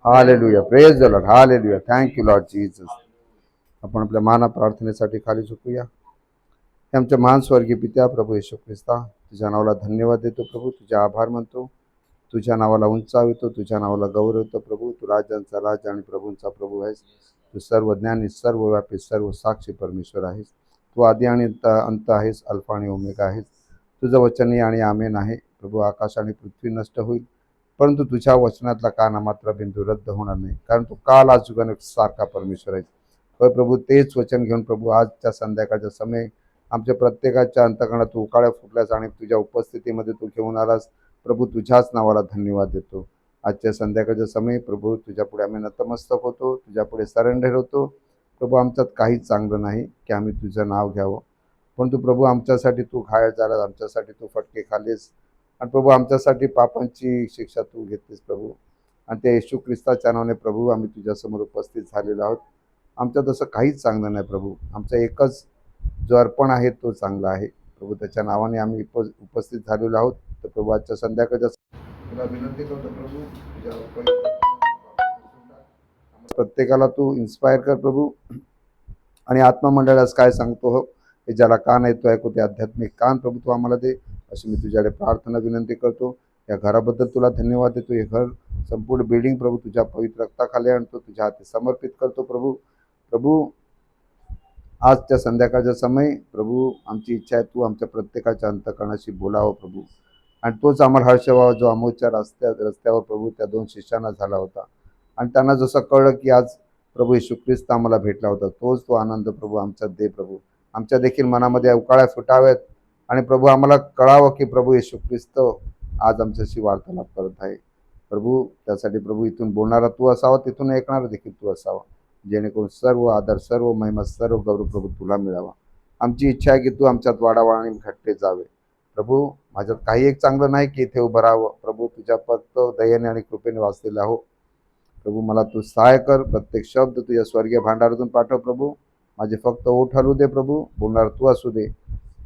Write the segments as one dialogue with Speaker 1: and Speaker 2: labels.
Speaker 1: Hallelujah, praise the Lord, hallelujah, thank you Lord Jesus. आपण आपल्या महान प्रार्थनेसाठी खाली झुकूया. हे आमच्या महान स्वर्गीय पित्या प्रभू येशू ख्रिस्ता, तुझ्या नावाला धन्यवाद देतो प्रभू, तुझ्या आभार मानतो, तुझ्या नावाला उंचावितो, तुझ्या नावाला गौरवतो प्रभू. तू राजांचा राजा आणि प्रभूंचा प्रभू आहेस. तू सर्व ज्ञानी, सर्व व्यापी, सर्व साक्षी परमेश्वर आहेस. तू आदी आणि अंत आहेस, अल्फा आणि ओमेगा आहेस. तुझं वचन आणि आमेन आहे प्रभू. आकाश आणि पृथ्वी नष्ट होईल, परंतु तुझ्या वचनातला काना मात्र बिंदू रद्द होणार नाही, कारण तू काल आज जुगाने सारखा परमेश्वर आहे. होय प्रभू, तेच वचन घेऊन प्रभू आजच्या संध्याकाळच्या समय आमच्या प्रत्येकाच्या अंतकरणात तू उकाळ्या फुटल्यास आणि तुझ्या उपस्थितीमध्ये तू घेऊन आलास प्रभू. तुझ्याच नावाला धन्यवाद देतो. आजच्या संध्याकाळच्या समय प्रभू तुझ्या पुढे आम्ही नतमस्तक होतो, तुझ्या पुढे सरेंडर होतो प्रभू. आमच्यात काहीच चांगलं नाही की आम्ही तुझं नाव घ्यावं, परंतु प्रभू आमच्यासाठी तू घायल झालास, आमच्यासाठी तू फटके खाल्लेस आणि प्रभू आमच्यासाठी पापांची शिक्षा तू घेतलीस प्रभू. आणि त्या येशू ख्रिस्ताच्या नावाने प्रभू आम्ही तुझ्यासमोर उपस्थित झालेलो आहोत. आमच्यात असं काहीच चांगलं नाही प्रभू. आमचा एकच जो अर्पण आहे तो चांगला आहे प्रभू. त्याच्या नावाने आम्ही उपस्थित झालेलो आहोत. तर प्रभू आजच्या संध्याकाळच्या तुला विनंती करतो प्रभू, तुझ्या प्रत्येकाला तू इन्स्पायर कर प्रभू. आणि आत्ममंडळास काय सांगतो हो, हे ज्याला कान ऐकतो ऐकू, ते आध्यात्मिक कान प्रभू तू आम्हाला दे, अशी मी तुझ्याकडे प्रार्थना विनंती करतो. या घराबद्दल तुला धन्यवाद देतो. हे घर संपूर्ण बिल्डिंग प्रभू तुझ्या पवित्र रक्ताखाली आणतो, तुझ्या हाती समर्पित करतो प्रभू. प्रभू आजच्या संध्याकाळचा समय प्रभू आमची इच्छा आहे तू आमच्या प्रत्येकाच्या अंतकरणाशी बोलावं प्रभू. आणि तोच आम्हाला हर्ष व्हावा जो अमोलच्या रस्त्यावर प्रभू त्या 2 शिष्यांना झाला होता. आणि त्यांना जसं कळलं की आज प्रभू येशू ख्रिस्त आम्हाला भेटला होता, तोच तो आनंद प्रभू आमच्यात दे प्रभू. आमच्या देखील मनामध्ये उकाळ्या फुटाव्यात आणि प्रभू आम्हाला कळावं की प्रभू येशू ख्रिस्त आज आमच्याशी वार्तालाप करत आहे प्रभू. त्यासाठी प्रभू इथून बोलणारा तू असावा, तिथून ऐकणारा देखील तू असावा, जेणेकरून सर्व आदर, सर्व महिमा, सर्व गौरव प्रभू तुला मिळावा. आमची इच्छा आहे की तू आमच्यात वाढावा आणि घट्टे जावे प्रभू. माझ्यात काही एक चांगलं नाही की इथे उभं राहावं प्रभू. तुझ्या फक्त दयेने आणि कृपेने वाचलेला आहो प्रभू. मला तू सहाय्य कर. प्रत्येक शब्द तुझ्या स्वर्गीय भांडारातून पाठव प्रभू. माझे फक्त ओठ हलू दे प्रभू, बोलणार तू असू दे.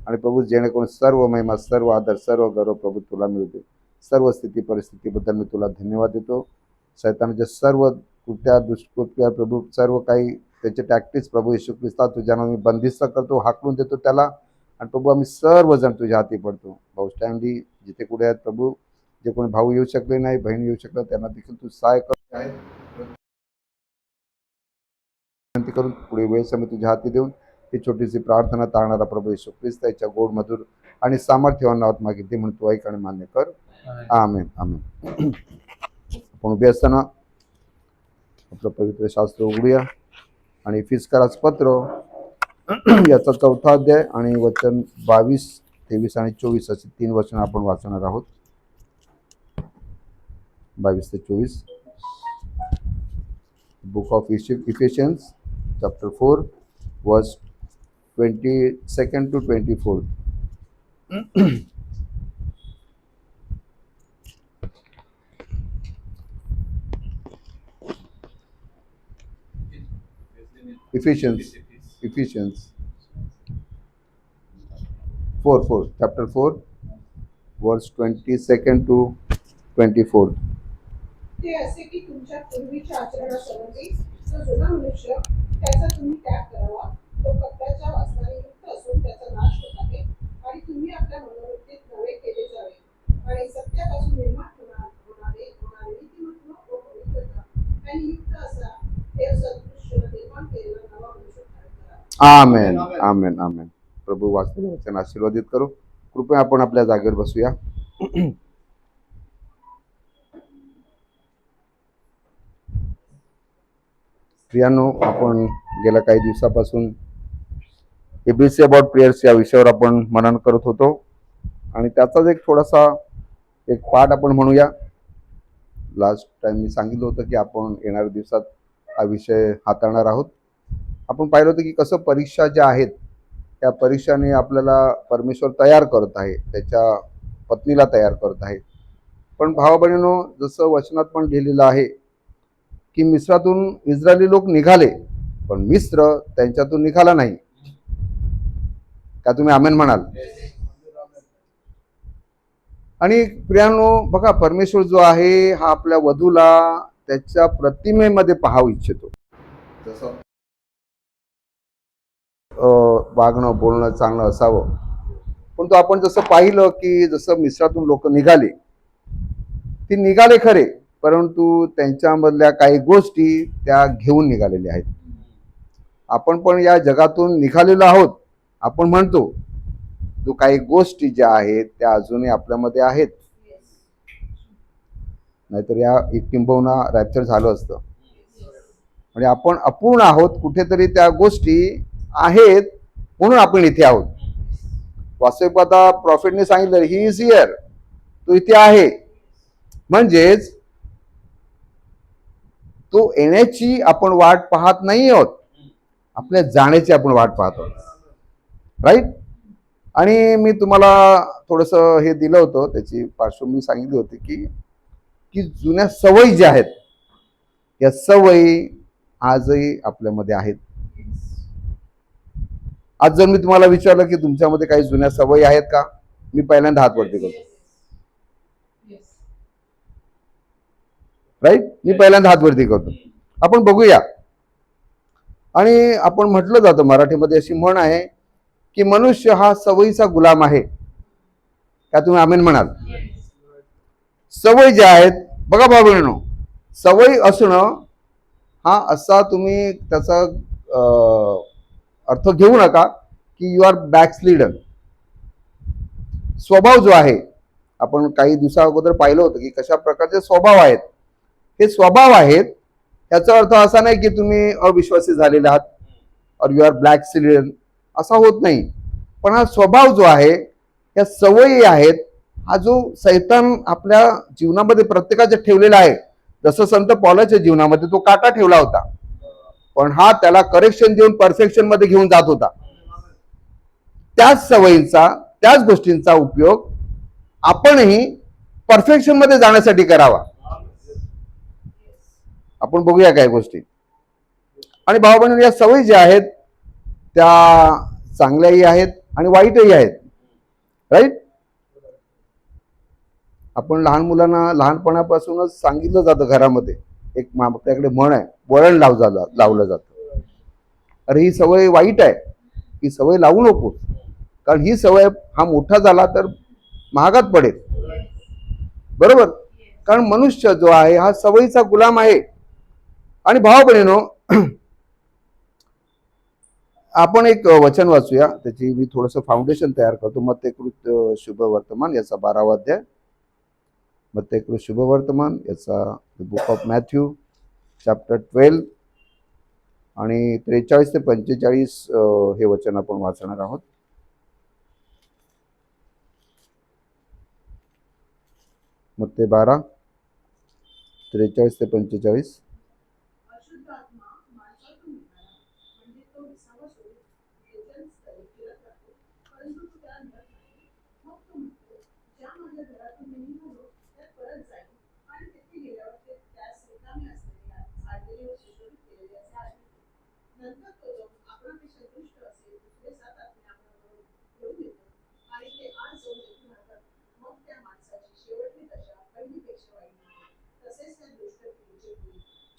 Speaker 1: आणि प्रभू जेणेकरून सर्व महिमा, सर्व आदर, सर्व गौरव प्रभू तुला मिळू दे. सर्व स्थिती परिस्थितीबद्दल मी तुला धन्यवाद देतो. शैतानाच्या सर्व कृत्या, दुष्कृत्या प्रभू, सर्व काही त्याचे टॅक्टिक्स प्रभू येशू ख्रिस्ता तुझ्या नावाने मी बंदिस्त करतो, हाकलून देतो त्याला. आणि प्रभू आम्ही सर्वजण तुझ्या हाती पडतो. भाऊ स्टँडी जिथे कुठे आहेत प्रभू, जे कोणी भाऊ येऊ शकले नाही, बहीण येऊ शकलं, त्यांना देखील तू सहाय्य कर आहे विनंती करून पुढे वेळ समय तुझ्या हाती देऊन ही छोटीशी प्रार्थना तारणारा प्रभू येशू ख्रिस्त याच्या गोड मधुर आणि सामर्थ्यवान नावात मागितली म्हणून तू ऐक आणि मान्य कर. आमेन आमेन. आपण उभे असताना आपलं पवित्र शास्त्र उघडूया आणि इफिसकाराचं पत्र याचा 4था अध्याय आणि वचन 22, 23 आणि 24 अशी 3 वचन आपण वाचणार आहोत. 22 ते 24. बुक ऑफ इफिशियन्स चॅप्टर 4 वर्स 22 to 24. Ephesians 4 chapter 4 verse 22 to 24.
Speaker 2: ते असे की तुमच्या पूर्वीच्या आचरणासंबंधी जो जुना मनुष्य त्याचा तुम्ही त्याग करावा, तो कपड्याच्या वासनाने युक्त असून त्याचा नाश होत आहे, आणि तुम्ही आपल्या मनोवृत्तीत नवे केले जावे आणि सत्यापासून निर्माण होणारे नीतिमत्व व पवित्रता आणि युक्त असा देव सदृश्य निर्माण केलेला नवा मनुष्य धारण करा.
Speaker 1: आमेन आमेन आमेन. प्रभू वाचलेले वचन आशीर्वादित करू. कृपया आपण आपल्या जागेवर बसूया. प्रियानो, आपण गेल्या काही दिवसापासून एबीसी अबाउट प्रेयर्स या विषयावर आपण मनन करत होतो आणि त्याचाच एक थोडासा एक पाठ आपण म्हणूया. लास्ट टाइम मी सांगितलं होतं की आपण येणाऱ्या दिवसात हा विषय हाताळणार आहोत. आपण पाहिलं होतं की कसं परीक्षा ज्या आहेत त्या परीक्षाने आपल्याला परमेश्वर तयार करत आहे, त्याच्या पत्नीला तयार करत आहे. पण भावा बहिणींनो, जसं वचनात पण लिहिलेलं आहे की मिस्रातून इस्रायली लोक निघाले, पण मिस्र त्यांच्यातून निघाला नाही. का तुम्ही आमेन म्हणाल? आणि प्रियानो बघा, परमेश्वर जो आहे हा आपल्या वधूला त्याच्या प्रतिमेमध्ये पाहावं इच्छितो. जसं वागणं बोलणं चांगलं असावं. परंतु आपण जसं पाहिलं की जसं मिस्रातून लोक निघाले, ती निघाले खरे, परंतु त्यांच्यामधल्या काही गोष्टी त्या घेऊन निघालेल्या आहेत. आपण पण या जगातून निघालेलो आहोत. आपण म्हणतो तो काही गोष्टी ज्या आहेत त्या अजूनही आपल्यामध्ये आहेत, नाहीतर या किंबहुना रॅप्चर झालं असतं. म्हणजे आपण अपूर्ण आहोत, कुठेतरी त्या गोष्टी आहेत म्हणून आपण इथे आहोत. वास्तविक आता प्रॉफिटने सांगितलं ही इज हिअर, तो इथे आहे. म्हणजेच तो येण्याची आपण वाट पाहत नाही आहोत, आपल्या जाण्याची आपण वाट पाहतो. राईट. आणि मी तुम्हाला थोडंसं हे दिलं होतं, त्याची पार्श्वभूमी सांगितली होती की जुन्या सवयी ज्या आहेत या सवयी आजही आपल्यामध्ये आहेत. आज जर मी तुम्हाला विचारलं की तुमच्यामध्ये काही जुन्या सवयी आहेत का, मी पहिल्यांदा हात वरती करतो. राईट. मी पहिल्यांदा हात वरती करतो. आपण बघूया. आणि आपण म्हटलं जातं, मराठीमध्ये अशी म्हण आहे की मनुष्य हा सवयीचा गुलाम आहे. का तुम्ही आमेन म्हणाल? सवयी ज्या आहेत, बघा भाऊ, सवयी असणं हा असा तुम्ही त्याचा अर्थ घेऊ नका की यू आर बॅकस्लीडर. स्वभाव जो आहे, आपण काही दिवसा अगोदर पाहिलं होतं की कशा प्रकारचे स्वभाव आहेत. हे स्वभाव आहेत, याचा अर्थ असा नाही की तुम्ही अविश्वासी झालेले आहात और यू आर ब्लॅक स्लीडर, असा होत नाही. पण हा स्वभाव जो आहे, या सवयी आहेत, हा जो सैतान आपल्या जीवनामध्ये प्रत्येकाच्या ठेवलेला आहे. जसं संत पौलाच्या जीवनामध्ये तो काटा ठेवला होता, पण हा त्याला करेक्शन देऊन परफेक्शन मध्ये घेऊन जात होता. त्याच सवयींचा, त्याच गोष्टींचा उपयोग आपणही परफेक्शन मध्ये जाण्यासाठी करावा. आपण बघूया काही गोष्टी. आणि भाऊ बहिणी, या सवयी ज्या आहेत त्या चांगल्याही आहेत आणि वाईटही आहेत. राईट. आपण लहान मुलांना लहानपणापासूनच सांगितलं जातं घरामध्ये, एक आपल्याकडे म्हण आहे, वळण लावलं जातं. अरे ही सवय वाईट आहे, ही सवय लावू नको, कारण ही सवय हा मोठा झाला तर महागात पडेल. बरोबर. कारण मनुष्य जो आहे हा सवयीचा गुलाम आहे. आणि भाव बहिणीनो, आपण एक वचन वाचूया, त्याची मी थोडंसं फाउंडेशन तयार करतो. मत्तेकृत शुभ वर्तमान याचा 12वा अध्याय. मत्तेकृत शुभ वर्तमान याचा बुक ऑफ मॅथ्यू चॅप्टर 12 आणि 43 ते 45 हे वचन आपण वाचणार आहोत. मत्ते 12 43 ते 45.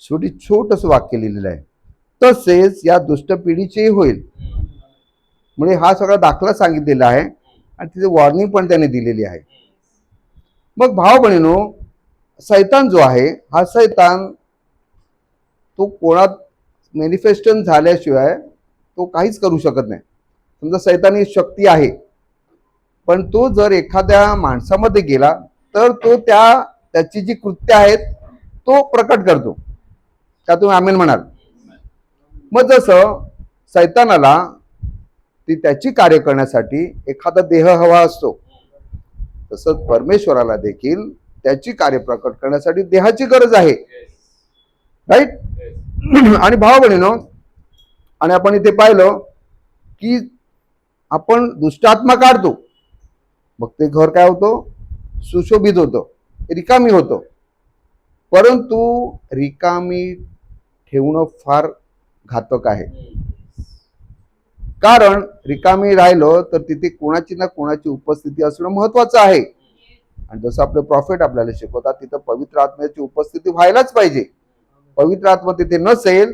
Speaker 1: शेवटी छोटस वाक्य लिहिलेलं आहे, तसेच या दुष्ट पिढीचेही होईल. म्हणजे हा सगळा दाखला सांगितलेला आहे आणि तिथे वॉर्निंग पण त्याने दिलेली आहे. मग भाव बहिणीनो, सैतान जो आहे हा सैतान तो कोणात मॅनिफेस्टेशन झाल्याशिवाय तो काहीच करू शकत नाही. समजा सैतानी शक्ती आहे, पण तो जर एखाद्या माणसामध्ये गेला तर तो त्याची जी कृत्य आहेत तो प्रकट करतो. का तुम्ही आमेन म्हणाल? मग जसं सैतानाला ती त्याची कार्य करण्यासाठी एखादा देह हवा असतो, तसंच परमेश्वराला देखील त्याची कार्य प्रकट करण्यासाठी देहाची गरज आहे. राईट. आणि भाव बहिणीनो, आणि आपण इथे पाहिलं की आपण दुष्टात्मा काढतो, मग ते घर काय होतं? सुशोभित होतं, रिकामी होतं. परंतु रिकामी ठेवणं फार घातक आहे. कारण रिकामी राहिलं तर तिथे कोणाची ना कोणाची उपस्थिती असणं महत्वाचं आहे. आणि जसं आपले प्रॉफिट आपल्याला शिकवतात, तिथं पवित्र आत्म्याची उपस्थिती व्हायलाच पाहिजे. पवित्र आत्मा तिथे नसेल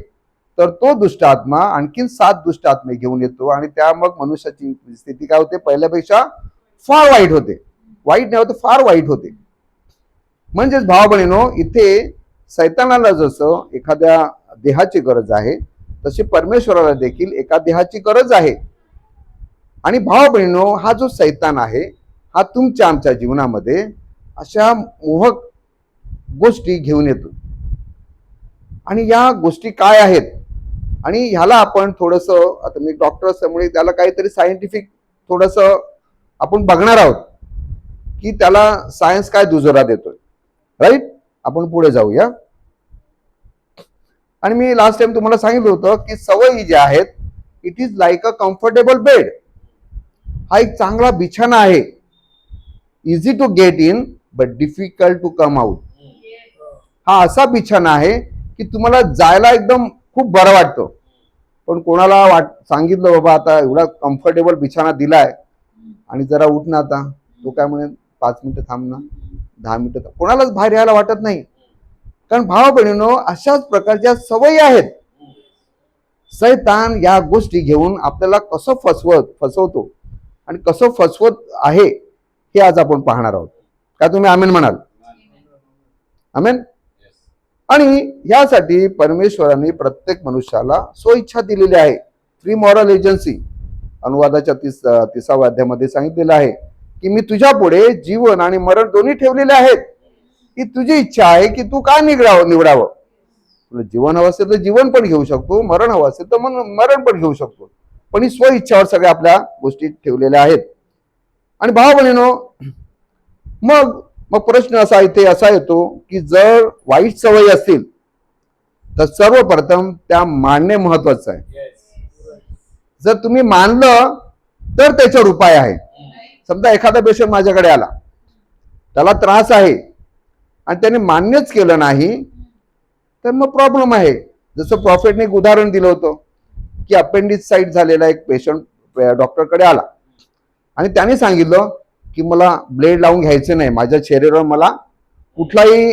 Speaker 1: तर तो दुष्ट आत्मा आणखीन 7 दुष्ट आत्मे घेऊन येतो आणि त्या मग मनुष्याची स्थिती काय होते, पहिल्यापेक्षा फार वाईट होते. वाईट नाही होते, फार वाईट होते. म्हणजेच भाव बहिणीनो, इथे सैतानाला जसं एखाद्या देहाची गरज आहे तशी परमेश्वराला देखील एका देहाची गरज आहे. आणि भाव बहिणीनो, हा जो सैतान आहे हा तुमच्या आमच्या जीवनामध्ये अशा मोहक गोष्टी घेऊन येतो. आणि या गोष्टी काय आहेत आणि ह्याला आपण थोडस, आता मी डॉक्टर असल्यामुळे त्याला काहीतरी सायंटिफिक थोडस आपण बघणार आहोत की त्याला सायन्स काय दुजोरा देतोय. राईट, आपण पुढे जाऊया. आणि मी लास्ट टाइम तुम्हाला सांगितलं होतं की सवयी ज्या आहेत, it is like a comfortable bed. हा एक चांगला बिछाना आहे. Easy to get in but difficult to come out. हा असा बिछाना आहे की तुम्हाला जायला एकदम खूप बरं वाटतं, पण कोणाला सांगितलं बाबा आता एवढा कम्फर्टेबल बिछाना दिलाय आणि जरा उठ ना आता, तो काय म्हणेल 5 मिनिटं थांब ना, 10 मिनिटं, कोणालाच बाहेर यायला वाटत नाही. कारण भाव बहिणीनो, अशाच प्रकारच्या सवयी आहेत. सैतान या गोष्टी घेऊन आपल्याला कसं फसवतो आणि कसं फसवत आहे हे आज आपण पाहणार आहोत. काय तुम्ही आमेन म्हणाल? आमेन. आणि यासाठी परमेश्वराने प्रत्येक मनुष्याला स्वइच्छा दिलेली आहे. फ्री मॉरल एजन्सी अनुवादाच्या 30व्या अध्यायामध्ये सांगितलेलं आहे की मी तुझ्या पुढे जीवन आणि मरण दोन्ही ठेवलेले आहेत, की तुझी इच्छा आहे की तू काय निवडावं. तुला जीवन हवं असेल तर जीवन पण घेऊ शकतो, मरण हवं असेल तर मरण पण घेऊ शकतो, पण ही स्वइच्छावर सगळ्या आपल्या गोष्टी ठेवलेल्या आहेत. आणि भाव बहिणीनो, मग प्रश्न असा इथे असा येतो की जर वाईट सवयी असतील तर सर्वप्रथम त्या मानणे महत्वाचं आहे. जर तुम्ही मानलं तर त्याच्यावर उपाय आहे. समजा एखादा पेशंट माझ्याकडे आला, त्याला त्रास आहे आणि त्याने मान्यच केलं नाही तर मग प्रॉब्लेम आहे. जसं प्रॉफिटने एक उदाहरण दिलं होतं की अपेंडिसाइट झालेला एक पेशंट डॉक्टरकडे आला आणि त्याने सांगितलं की मला ब्लेड लावून घ्यायचं नाही, माझ्या शरीरावर मला कुठलाही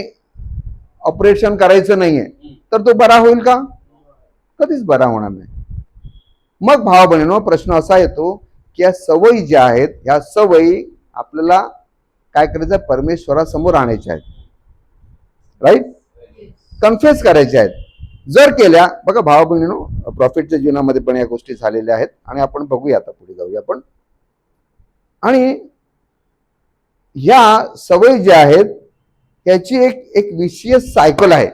Speaker 1: ऑपरेशन करायचं नाहीये. तर तो बरा होईल का? कधीच बरा होणार नाही. मग भाव बहिणीनो, प्रश्न असा येतो की या सवयी ज्या आहेत, या सवयी आपल्याला काय करायचं, परमेश्वरासमोर आणायच्या आहेत. राईट, कन्फेस करायच्या आहेत. जर केल्या, बघा भाव बहिणीनो, प्रॉफिटच्या जीवनामध्ये पण या गोष्टी झालेल्या आहेत आणि आपण बघूया, आता पुढे जाऊया आपण. आणि या सवयी ज्या आहेत याची एक विशेष सायकल आहे.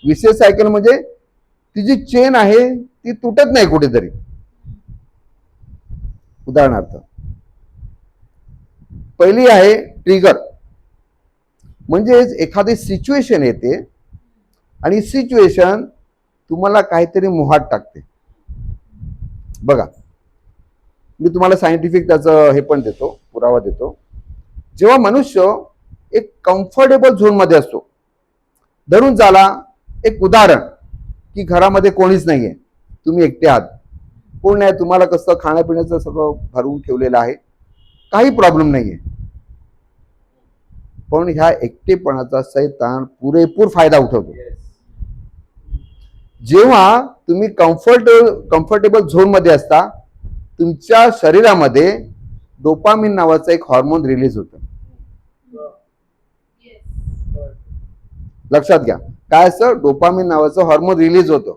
Speaker 1: विशेष सायकल म्हणजे ती जी चेन आहे ती तुटत नाही कुठेतरी. उदाहरणार्थ, पहिली आहे ट्रिगर. म्हणजे एखादी सिच्युएशन येते आणि सिच्युएशन तुम्हाला काहीतरी मोहात टाकते. बघा, मी तुम्हाला सायंटिफिक त्याचं हे पण देतो, पुरावा देतो. जेव्हा मनुष्य एक कम्फर्टेबल झोन मध्ये असतो, धरून झाला एक उदाहरण की घरामध्ये कोणीच नाहीये, तुम्ही एकटे आहात, कोण नाही, तुम्हाला कसं खाण्यापिण्याचं सगळं भरून ठेवलेलं आहे, काही प्रॉब्लेम नाहीये. पण ह्या एकटेपणाचा सैतान पुरेपूर फायदा उठवतो. जेव्हा तुम्ही कम्फर्टेबल झोन मध्ये असता, तुमच्या शरीरामध्ये डोपामिन नावाचं एक हॉर्मोन रिलीज होतं. लक्षात घ्या, काय असं डोपामिन नावाचं हॉर्मोन रिलीज होतं.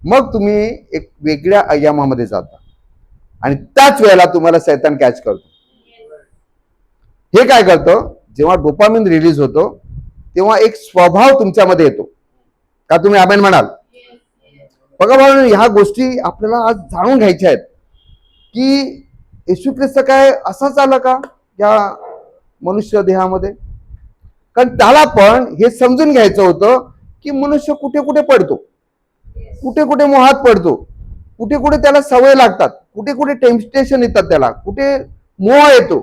Speaker 1: मग तुम्ही एक वेगळ्या आयामामध्ये जाता आणि त्याच वेळेला तुम्हाला सैतान कॅच करतो. हे काय करतं, जेव्हा डोपामिन रिलीज होतो तेव्हा एक स्वभाव तुमच्यामध्ये येतो. का तुम्ही आमेन म्हणाल? बघा भाऊ, ह्या गोष्टी आपल्याला आज जाणून घ्यायच्या आहेत की येशू ख्रिस्त काय असाच आला का या मनुष्य देहामध्ये. कारण त्याला पण हे समजून घ्यायचं होतं की मनुष्य कुठे कुठे पडतो, कुठे कुठे मोहात पडतो, कुठे कुठे त्याला सवय लागतात, कुठे कुठे टेम्पटेशन येतात, त्याला कुठे मोह येतो.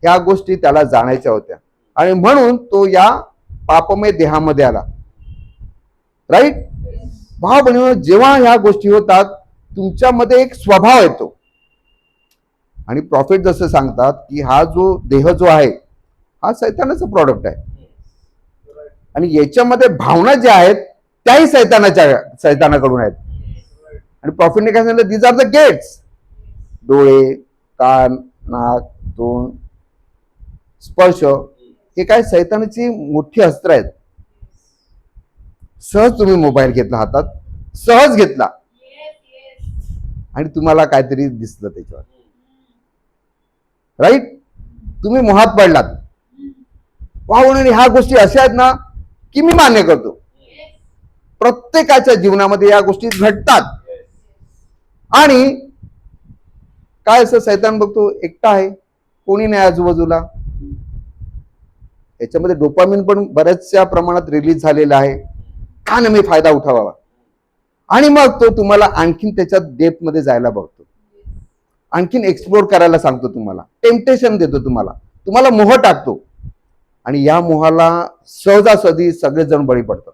Speaker 1: ह्या गोष्टी त्याला जाणायच्या होत्या आणि म्हणून तो या पापमय देहामध्ये आला. राईट भाव बहिणींनो, जेव्हा ह्या गोष्टी होतात तुमच्यामध्ये एक स्वभाव येतो. आणि प्रॉफिट जसं सांगतात की हा जो देह जो आहे हा सैतानाचा प्रॉडक्ट आहे आणि याच्यामध्ये भावना ज्या आहेत त्याही सैतानाकडून आहेत. आणि प्रॉफिटने काय सांगितलं, दीज आर द गेट्स. डोळे, कान, नाक, तोंड, स्पर्श हे काय सैतानाची मोठी अस्त्र आहेत. सहज तुम्ही मोबाईल घेतला हातात, सहज घेतला आणि तुम्हाला काहीतरी दिसलं त्याच्यावर, राईट, तुम्ही मोहात पडलात. वाहून ह्या गोष्टी अशा आहेत ना की मी मान्य करतो, प्रत्येकाच्या जीवनामध्ये या गोष्टी घडतात. आणि काय असं सैतान बघतो, एकटा आहे, कोणी नाही आजूबाजूला. याच्यामध्ये डोपामिन पण बऱ्याचशा प्रमाणात रिलीज झालेला आहे. का ना मी फायदा उठावा. आणि मग तो तुम्हाला आणखीन त्याच्यात डेप्थ मध्ये जायला बघतो, आणखीन एक्सप्लोर करायला सांगतो, तुम्हाला टेम्पटेशन देतो, तुम्हाला मोह टाकतो. आणि या मोहाला सहजासहजी सगळेजण बळी पडतात.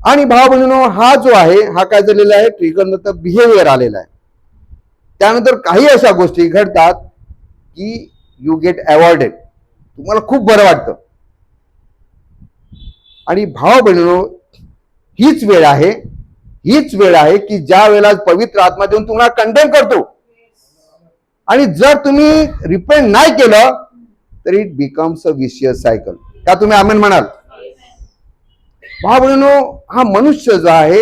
Speaker 1: आणि भाव बहिणीनो, हा जो आहे हा काय झालेला आहे, ट्रिगर नंतर बिहेवियर आलेला आहे. त्यानंतर काही अशा गोष्टी घडतात की यू गेट अवॉर्डेड, तुम्हाला खूप बरं वाटतं. आणि भाव बहिणीनो, हीच वेळ आहे की ज्या वेळेला पवित्र आत्मा देऊन तुम्हाला कंडेम करतो. आणि जर तुम्ही रिपेंट नाही केलं तर it becomes a vicious cycle. का तुम्ही आमेन म्हणाल? भाव बहिणीनो, हा मनुष्य जो आहे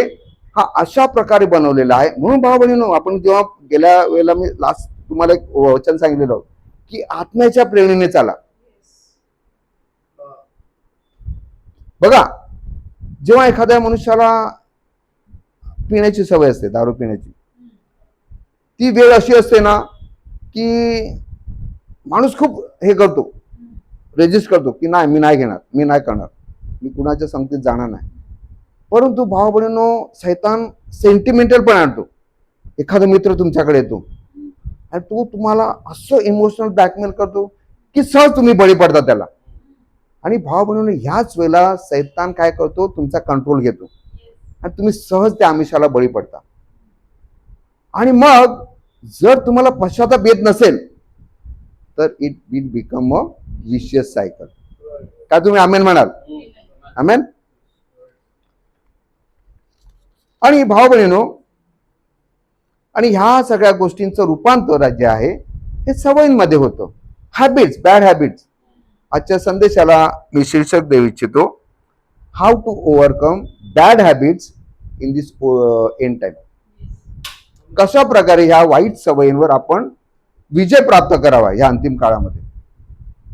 Speaker 1: हा अशा प्रकारे बनवलेला आहे. म्हणून भाव बहिणीनो, आपण जेव्हा गेल्या वेळेला मी लास्ट तुम्हाला एक वचन सांगितलेलं की आत्म्याच्या प्रेरणेने चाला. बघा, जेव्हा एखाद्या मनुष्याला पिण्याची सवय असते, दारू पिण्याची, ती वेळ अशी असते ना की माणूस खूप हे करतो, रेजिस्ट करतो की नाही, मी नाही घेणार, मी नाही करणार, मी कुणाच्या संगतीत जाणार नाही. परंतु भाव बहिणीनो, सैतान सेंटिमेंटल पण आणतो. एखादा मित्र तुमच्याकडे येतो आणि तो तुम्हाला असं इमोशनल ब्लॅकमेल करतो की सहज तुम्ही बळी पडता त्याला. आणि भाव बहिणीनो, ह्याच वेळेला सैतान काय करतो, तुमचा कंट्रोल घेतो आणि तुम्ही सहज त्या आमिषाला बळी पडता. आणि मग जर तुम्हाला पश्चाताप येत नसेल तर it will become a vicious cycle. काय तुम्ही आमेन म्हणाल? आमेन. आणि भाव बहिणीनो, आणि ह्या सगळ्या गोष्टींचं रूपांतर जे आहे हे सवयींमध्ये होतं. Habits, bad habits. आजच्या संदेशाला मी शीर्षक देऊ इच्छितो, how to overcome bad habits in this end time. कशा प्रकारे ह्या वाईट सवयींवर आपण विजय प्राप्त करावा ह्या अंतिम काळामध्ये.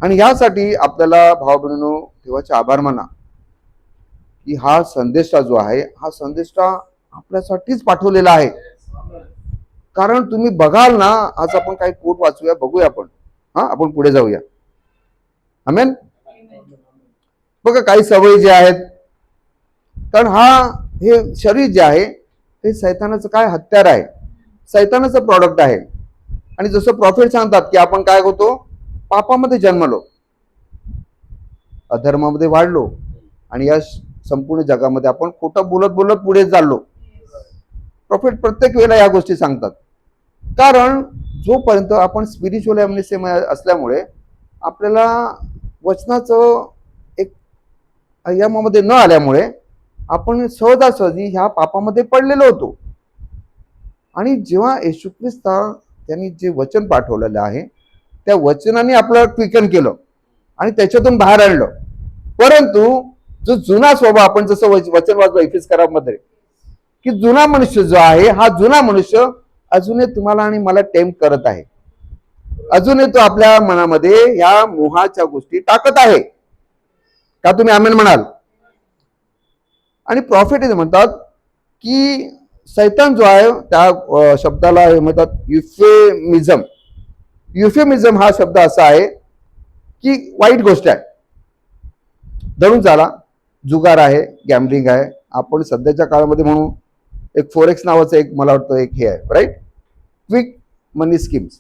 Speaker 1: आणि ह्यासाठी आपल्याला भाव बहिणीनो देवाचे आभार माना की हा संदेशा जो आहे हा संदेशा आपल्यासाठीच पाठवलेला आहे. कारण तुम्ही बघाल ना, आज आपण काही कोट वाचूया, बघूया आपण पुढे जाऊया. आमेन. बघा, काही सवयी जे आहेत, कारण हे शरीर जे आहे हे सैतानाचं काय हत्यार आहे, सैतानाचं प्रॉडक्ट आहे. आणि जसं प्रॉफिट सांगतात की आपण काय होतो, पापामध्ये जन्मलो, अधर्मामध्ये वाढलो आणि या संपूर्ण जगामध्ये आपण खोटं बोलत बोलत पुढे चाललो. प्रॉफिट प्रत्येक वेळेला या गोष्टी सांगतात. कारण जोपर्यंत आपण स्पिरिच्युअल असल्यामुळे आपल्याला वचनाचं एक यमामध्ये न आल्यामुळे आपण सहजासहजी ह्या पापामध्ये पडलेलो होतो. आणि जेव्हा येशू ख्रिस्त त्यांनी जे वचन पाठवलेलं आहे त्या वचनाने आपलं क्विकन केलं आणि त्याच्यातून बाहेर आणलं. परंतु जो जुना स्वभाव, आपण जसं वचन वाचलं इफिसकारामध्ये की जुना मनुष्य जो आहे, हा जुना मनुष्य अजूनही तुम्हाला आणि मला टेम्प्ट करत आहे. अजूनही तो आपल्या मनामध्ये या मोहाच्या गोष्टी टाकत आहे. का तुम्ही आमेन म्हणाल? आणि प्रॉफिट म्हणतात की सैतान जो आहे त्या शब्दाला म्हणतात युफेमिझम. युफेमिझम हा शब्द असा आहे की वाईट गोष्ट आहे, धरून चाला, जुगार आहे, गॅम्बलिंग आहे. आपण सध्याच्या काळामध्ये म्हणून एक फोरेक्स नावाचं एक मला वाटतं एक हे आहे, राईट, क्विक मनी स्कीम्स.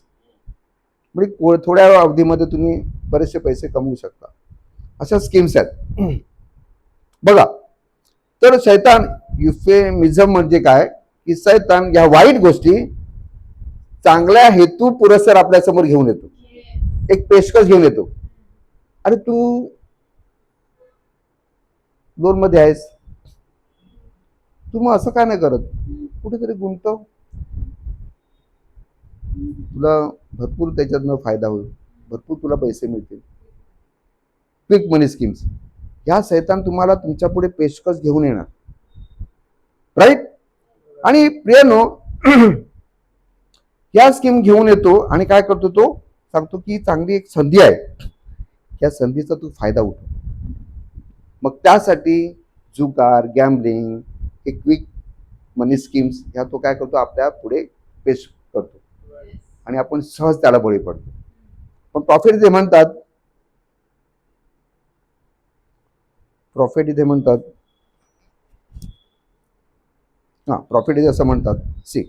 Speaker 1: म्हणजे थोड्या अवधीमध्ये तुम्ही बरेचसे पैसे कमवू शकता, अशा स्कीम्स आहेत. बघा, तर शैतान युफेमिझम म्हणजे काय की शैतान या वाईट गोष्टी चांगल्या हेतू पुरस्सर आपल्या समोर घेऊन येतो, एक पेशकश घेऊन येतो. अरे तू लोनमध्ये आहेस, तू मग असं काय नाही करत, कुठेतरी गुंतव, तुला भरपूर त्याच्यातनं फायदा होईल, भरपूर तुला पैसे मिळतील. क्विक मनी स्कीम्स, ह्या सैतान तुम्हाला तुमच्या पुढे पेशकश घेऊन येणार, राईट. आणि प्रियनो, या स्कीम घेऊन येतो आणि काय करतो, तो सांगतो की चांगली एक संधी आहे, या संधीचा तू फायदा उठव. मग त्यासाठी जुगार, गॅम्बलिंग, हे क्विक मनी स्कीम्स ह्या तो काय करतो, आपल्या पुढे पेश करतो आणि आपण सहज त्याला बळी पडतो. पण प्रॉफिट इथे म्हणतात, प्रॉफिट इथे असं म्हणतात, see,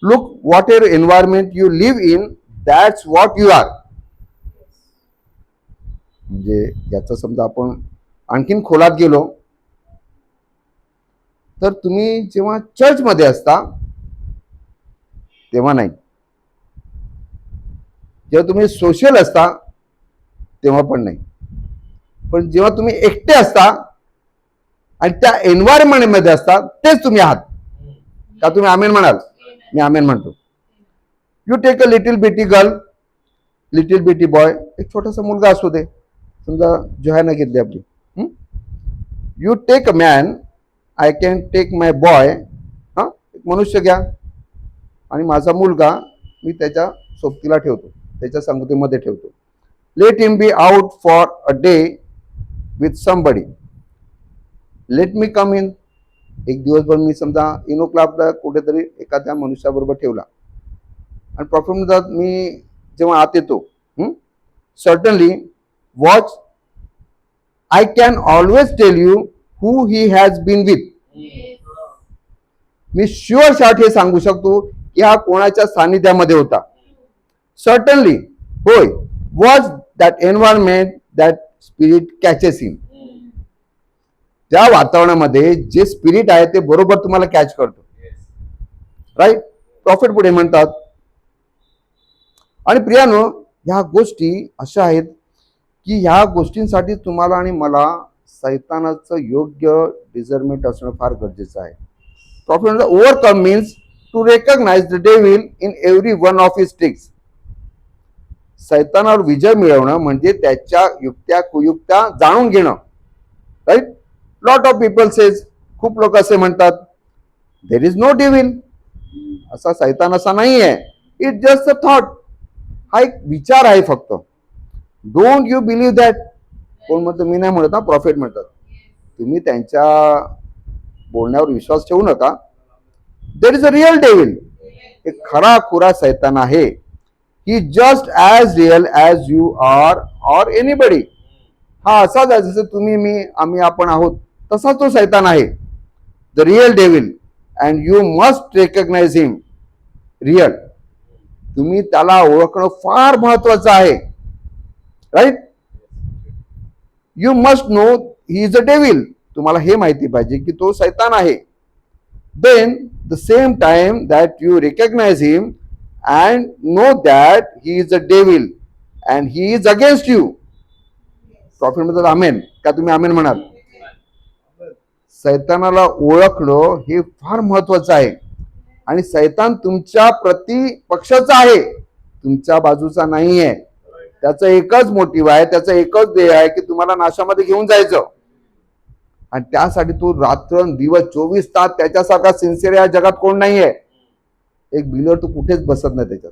Speaker 1: look whatever environment you live in, that's what you are. म्हणजे याचं समजा आपण आणखीन खोलात गेलो तर तुम्ही जेव्हा चर्चमध्ये असता तेव्हा नाही, जेव्हा तुम्ही सोशल असता तेव्हा पण नाही, पण जेव्हा तुम्ही एकटे असता आणि त्या एन्व्हायरमेंटमध्ये असता तेच तुम्ही आहात. का तुम्ही आमेन म्हणाल? मी आमेन म्हणतो. You take a little baby girl, little baby boy, एक छोटासा मुलगा असू दे, समजा जोहाना घेतली आपली. You take a man, I can take my boy, एक मनुष्य घ्या आणि माझा मुलगा मी त्याच्या सोबतीला ठेवतो, त्याच्या संगतीमध्ये ठेवतो. Let him be out for a day with somebody, let me come in. एक दिवसभर मी समजा इनो क्लाबला कुठेतरी एखाद्या मनुष्याबरोबर ठेवला आणि प्रॉफिट म्हणतात मी जेव्हा आत येतो, certainly watch, I can always tell you who he has been with. मी शुअर शॉट हे सांगू शकतो की हा कोणाच्या सानिध्यामध्ये होता. सर्टनली, होय, watch that environment that spirit catches in. त्या वातावरणामध्ये जे स्पिरिट आहे ते बरोबर तुम्हाला कॅच करतो, राईट. प्रॉफिट पुढे म्हणतात, आणि प्रियानो, ह्या गोष्टी अशा आहेत की ह्या गोष्टींसाठी तुम्हाला आणि मला सैतानाचं योग्य डिझर्नमेंट असणं फार गरजेचं आहे. प्रॉफिट म्हणतात, overcome means to recognize the devil in every one of his tricks. सैतानावर विजय मिळवणं म्हणजे त्याच्या युक्त्या कुयुक्त्या जाणून घेणं, right. Lot of people says, खूप लोक असे म्हणतात, देर इज नो डेव्हिल, असा सैतान असा नाही आहे, इट जस्ट अ थॉट, हा एक विचार आहे फक्त. Don't you believe that. कोण म्हणतो? मी नाही म्हणत, प्रॉफिट म्हणतात. तुम्ही त्यांच्या बोलण्यावर विश्वास ठेवू नका. There is a real devil, एक खरा खुरा सैतान आहे. He just as real as you are or anybody. हा असाच आहे जसं तुम्ही, मी, आम्ही, आपण आहोत, तसा तो सैतान आहे. The real devil, and you must recognise him. Real, तुम्ही त्याला ओळखणं फार महत्वाचं आहे, right. You must know he is a devil. तुम्हाला हे माहिती पाहिजे की तो सैतान आहे. Then the same time that you recognise him and know that he is a devil and he is against you. Prophet म्हणतात आमेन. का तुम्ही आमेन म्हणाल? सैतानाला ओळखणं हे फार महत्वाचं आहे. आणि सैतान तुमच्या प्रतिपक्षाचा आहे, तुमच्या बाजूचा नाही आहे. त्याचं एकच मोटिव्ह आहे, त्याचं एकच ध्येय आहे की तुम्हाला नाशामध्ये घेऊन जायचं. आणि त्यासाठी तो रात्र दिवस 24 तास त्याच्यासारखा सिन्सिअर या जगात कोण नाही आहे. एक बिलीवर तो कुठेच बसत नाही, त्याच्यात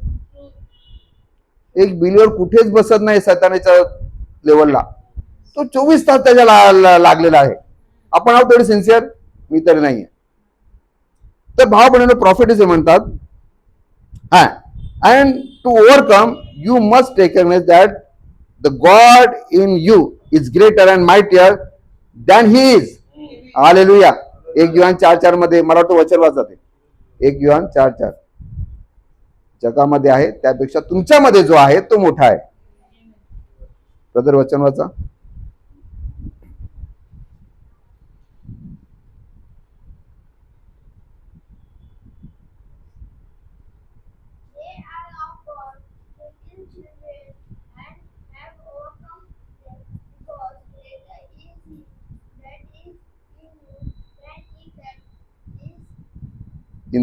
Speaker 1: एक बिलीवर कुठेच बसत नाही सैतानाच्या लेवलला. तो 24 तास त्याच्या लागलेला आहे. आपण आहोत तेवढे सिन्सिअर? मी तरी नाहीये. तर भाव बनवणे प्रॉफिट असे म्हणतात, and to overcome you must recognise that the god in you is greater and mightier than he is. Hallelujah. 1 योहान 4:4 मध्ये, मला वाटतं वचन वाचते, 1 योहान 4:4, जगामध्ये आहे त्यापेक्षा तुमच्यामध्ये जो आहे तो मोठा आहे. ब्रदर वचन वाचा.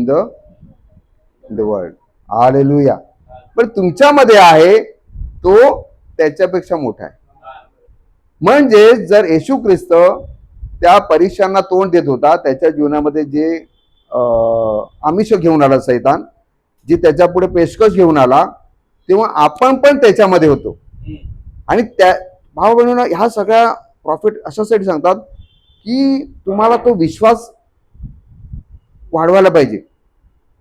Speaker 1: In the world. हालेलुया. पण तुमच्यामध्ये आहे तो त्याच्यापेक्षा मोठा आहे. म्हणजे जर येशू ख्रिस्त त्या परीक्षांना तोंड देत होता, त्याच्या जीवनामध्ये जे आमिष घेऊन आला सैतान, जी त्याच्या पुढे पेशकश घेऊन आला, तेव्हा आपण पण त्याच्यामध्ये होतो. आणि त्या भाव बहिणींनो, ह्या सगळ्या प्रॉफिट अशासाठी सांगतात की तुम्हाला तो विश्वास वाढवायला पाहिजे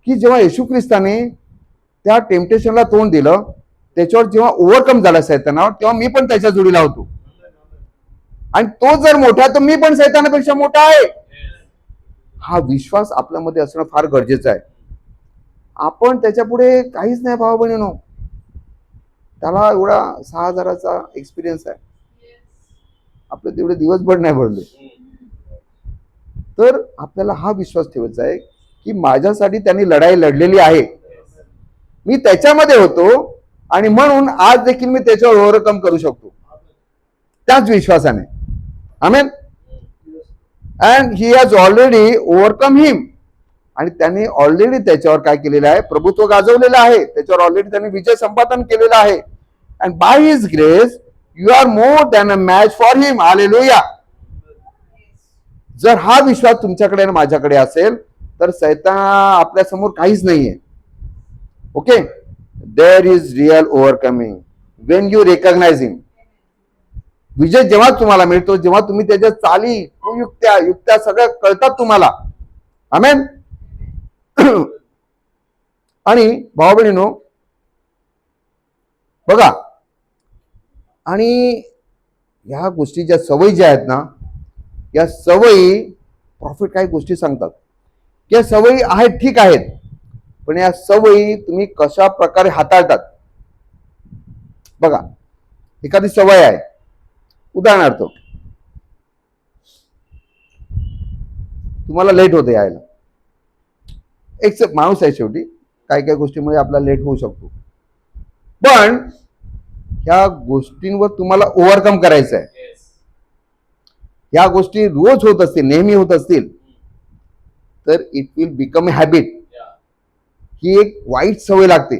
Speaker 1: की जेव्हा येशू ख्रिस्ताने त्या टेम्पटेशनला तोंड दिलं, त्याच्यावर जेव्हा ओव्हरकम झाला सैतानावर, तेव्हा मी पण त्याच्या जोडीला होतो. आणि तो जर मोठा तर मी पण सैतानापेक्षा मोठा आहे. हा विश्वास आपल्यामध्ये असणं फार गरजेचं आहे. आपण त्याच्या पुढे काहीच नाही भावा बहिणीनो. त्याला एवढा 6,000चा एक्सपिरियन्स आहे, आपले तेवढे दिवसभर नाही भरले. तर आपल्याला हा विश्वास ठेवायचा आहे की माझ्यासाठी त्यांनी लढाई लढलेली आहे, मी त्याच्यामध्ये होतो आणि म्हणून आज देखील मी त्याच्यावर ओव्हरकम करू शकतो त्याच विश्वासाने. Amen. And he has already overcome him. आणि त्याने ऑलरेडी त्याच्यावर काय केलेलं आहे, प्रभुत्व गाजवलेलं आहे, त्याच्यावर ऑलरेडी त्यांनी विजय संपादन केलेला आहे. And by his grace you are more than a match for him. Hallelujah. जर हा विश्वास तुमच्याकडे आणि माझ्याकडे असेल तर सैतान आपल्या समोर काहीच नाहीये. Okay. There is real overcoming when you recognize him. विजय जेव्हा तुम्हाला मिळतो, जेव्हा तुम्ही त्याच्या चाली, युक्त्या सगळ्या कळतात तुम्हाला. आमेन. आणि भाऊ बहिणीनो बघा, आणि ह्या गोष्टी ज्या सवयी ज्या आहेत ना, या सवयी प्रॉफिट काही गोष्टी सांगतात की या सवयी आहेत, ठीक आहेत, पण या सवयी तुम्ही कशा प्रकारे हाताळतात. बघा, एखादी सवय आहे, उदाहरणार्थ तुम्हाला लेट होते यायला. एक माणूस आहे शेवटी, काही काही गोष्टीमुळे आपल्याला लेट होऊ शकतो, पण ह्या गोष्टींवर तुम्हाला ओव्हरकम करायचं आहे. ह्या गोष्टी रोज होत असतील, नेहमी होत असतील, तर it will become a habit. ही एक वाईट सवय लागते.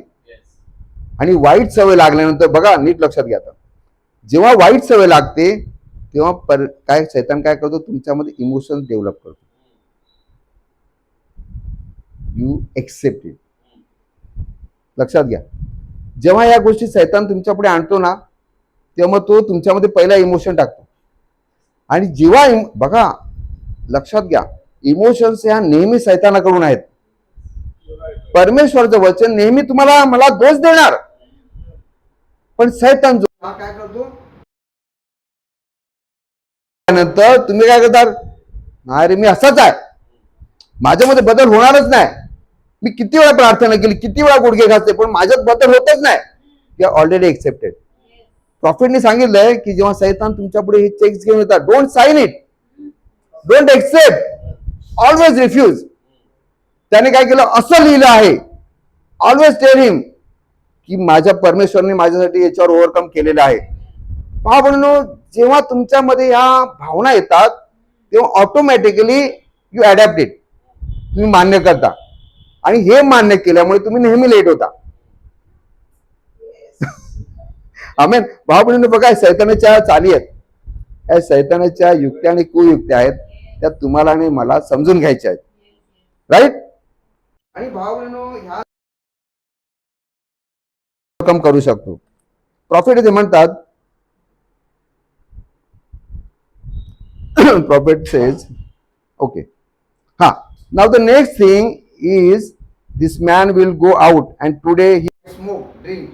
Speaker 1: आणि वाईट सवय लागल्यानंतर बघा, नीट लक्षात घ्या, जेव्हा वाईट सवय लागते तेव्हा काय शैतान काय करतो, तुमच्यामध्ये इमोशन्स डेव्हलप करतो. You accept it. लक्षात घ्या, जेव्हा या गोष्टी शैतान तुमच्या पुढे आणतो ना, तेव्हा तो तुमच्यामध्ये पहिला इमोशन टाकतो. आणि जेव्हा बघा, लक्षात घ्या, इमोशन्स ह्या नेहमी शैतानाकडून आहेत. परमेश्वरचं वचन नेहमी तुम्हाला मला दोष देणार, पण शैतान जो काय करतो, नंतर तुम्ही काय करणार, नाही रे मी असाच आहे, माझ्यामध्ये बदल होणारच नाही, मी किती वेळा प्रार्थना केली, किती वेळा गुडघे घासले, पण माझ्यात बदल होतच नाही. You are already accepted. प्रॉफिटने सांगितलंय की जेव्हा शैतान तुमच्या पुढे हे चेक्स घेऊन येतात, don't sign it, don't accept, always refuse. त्याने काय केलं, असं लिहिलं आहे, ऑलवेज टेल हिम की माझ्या परमेश्वरने माझ्यासाठी याच्यावर ओव्हरकम केलेलं आहे. पहा म्हणून जेव्हा तुमच्यामध्ये ह्या भावना येतात तेव्हा ऑटोमॅटिकली यू अडॅप्ट इट, तुम्ही मान्य करता. आणि हे मान्य केल्यामुळे तुम्ही नेहमी लेट होता. आमेन. भाऊ बहिणींनो बघा, सैतानाच्या चाली आहेत, या सैतानाच्या युक्त्या आणि कुयुक्त्या आहेत, त्या तुम्हाला आणि मला समजून घ्यायच्या आहेत. राईट. आणि भाऊ बहिणींनो ह्या कम करू शकतो. प्रॉफिट ते म्हणतात, प्रॉफिट सेज ओके, हा, now the next thing is this man will go out and today he smoke drink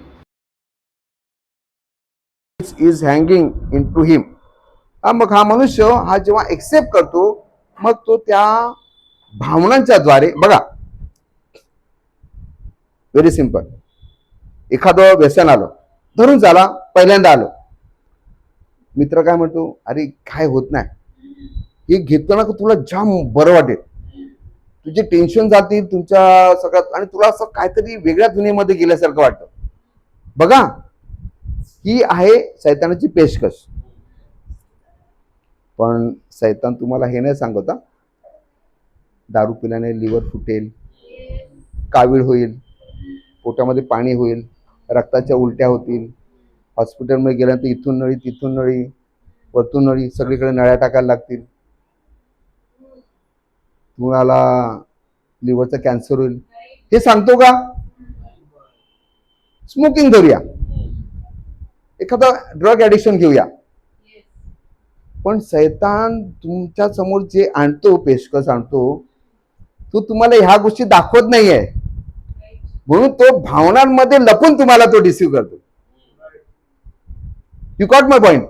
Speaker 1: is hanging in to him. मग हा मनुष्य हा जेव्हा एक्सेप्ट करतो, मग तो त्या भावनांच्या द्वारे, बघा व्हेरी सिंपल, एखादं व्यसन आलं, धरून झाला, पहिल्यांदा आलं, मित्र काय म्हणतो, अरे काय होत नाही, हे घेतो ना तुला जाम बरं वाटेल, तुझे टेन्शन जातील तुमच्या सगळ्यात, आणि तुला असं काहीतरी वेगळ्या दुनियेमध्ये गेल्यासारखं वाटतं. बघा, ही आहे सैतानाची पेशकश. पण सैतान तुम्हाला हे नाही सांगत दारू पिल्याने लिव्हर फुटेल, कावीळ होईल, पोटामध्ये पाणी होईल, रक्ताच्या उलट्या होतील, हॉस्पिटलमध्ये गेल्यानंतर इथून नळी तिथून नळी वरतून नळी, सगळीकडे नळ्या टाकायला लागतील, तुम्हाला लिव्हरचा कॅन्सर होईल. हे सांगतो का? स्मोकिंग धरूया, एखादा ड्रग ॲडिक्शन घेऊया, पण शैतान तुमच्या समोर जे आणतो, पेशकश आणतो, तो तुम्हाला ह्या गोष्टी दाखवत नाहीये, म्हणून तो भावनांमध्ये लपून तुम्हाला तो डिसिव्ह करतो. You got my point?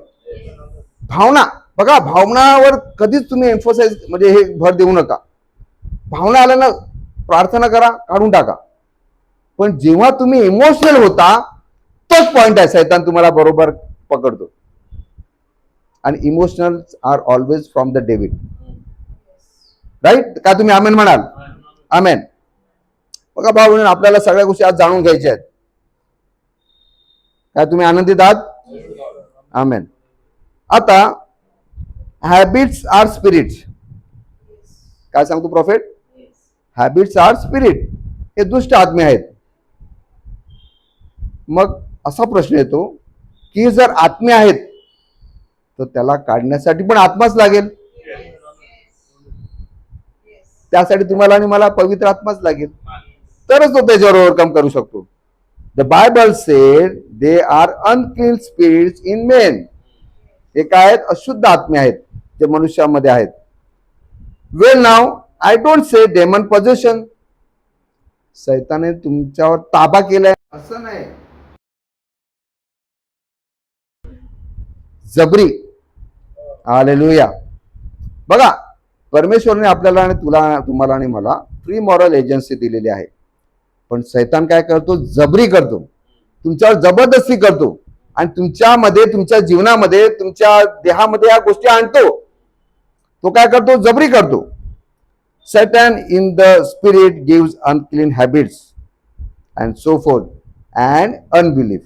Speaker 1: भावना बघा, भावनावर कधीच तुम्ही एम्फोसाइज म्हणजे हे भर देऊ नका. भावना आल्या ना, प्रार्थना करा, काढून टाका. पण जेव्हा तुम्ही इमोशनल होता, तोच पॉइंट आहे, शैतान तुम्हाला बरोबर पकडतो. आणि emotional are always from the devil, right? का तुम्ही आमेन म्हणाल? आमेन. बघा भाऊ, आपल्याला सगळ्या गोष्टी आज जाणून घ्यायच्या आहेत. काय तुम्ही आनंदित आहात? आमेन. आता हॅबिट्स आर स्पिरिट्स. काय सांगतो प्रॉफेट? Habits R spirit. हे दुष्ट आत्मे आहेत. मग असा प्रश्न येतो की जर आत्मे आहेत तर त्याला काढण्यासाठी पण आत्माच लागेल. त्यासाठी तुम्हाला आणि मला पवित्र आत्माच लागेल, तरच तो त्याच्यावर ओव्हरकम करू शकतो. The Bible said they are unclean spirits in men. हे काय आहेत? अशुद्ध आत्मे आहेत जे मनुष्यामध्ये आहेत. Well now I don't say demon possession. शैताने तुमच्यावर ताबा केलाय असं नाही, जबरी. हालेलुया. बघा, परमेश्वरने आपल्याला आणि तुम्हाला आणि मला फ्री मॉरल एजन्सी दिलेली आहे, पण शैतान काय करतो? जबरी करतो, तुमच्यावर जबरदस्ती करतो आणि तुमच्यामध्ये, तुमच्या जीवनामध्ये, तुमच्या देहामध्ये या गोष्टी आणतो. तो काय करतो? जबरी करतो. Satan in the spirit gives unclean habits and so forth and unbelief.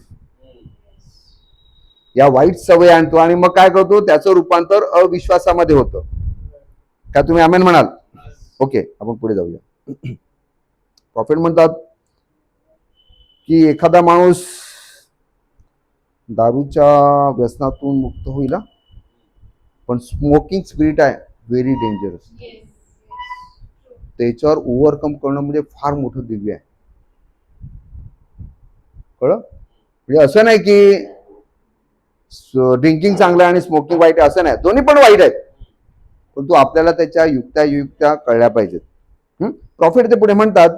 Speaker 1: या वाईट सवय आणतो आणि मग काय करतो? त्याचं रूपांतर अविश्वासामध्ये होतं. काय तुम्ही आमेन म्हणाल? ओके, आपण पुढे जाऊया. प्रॉफेट म्हणतात की एखादा माणूस दारूच्या व्यसनातून मुक्त होईल, पण स्मोकिंग स्पिरिट आहे व्हेरी डेंजरस. त्याच्यावर ओव्हरकम करणं म्हणजे फार मोठं दिव्य आहे. कळलं? म्हणजे असं नाही की ड्रिंकिंग चांगलं आणि स्मोकिंग वाईट आहे, असं नाही. दोन्ही पण वाईट आहेत, पण तो आपल्याला त्याच्या युक्त्या कळल्या पाहिजेत. प्रॉफिट ते पुढे म्हणतात,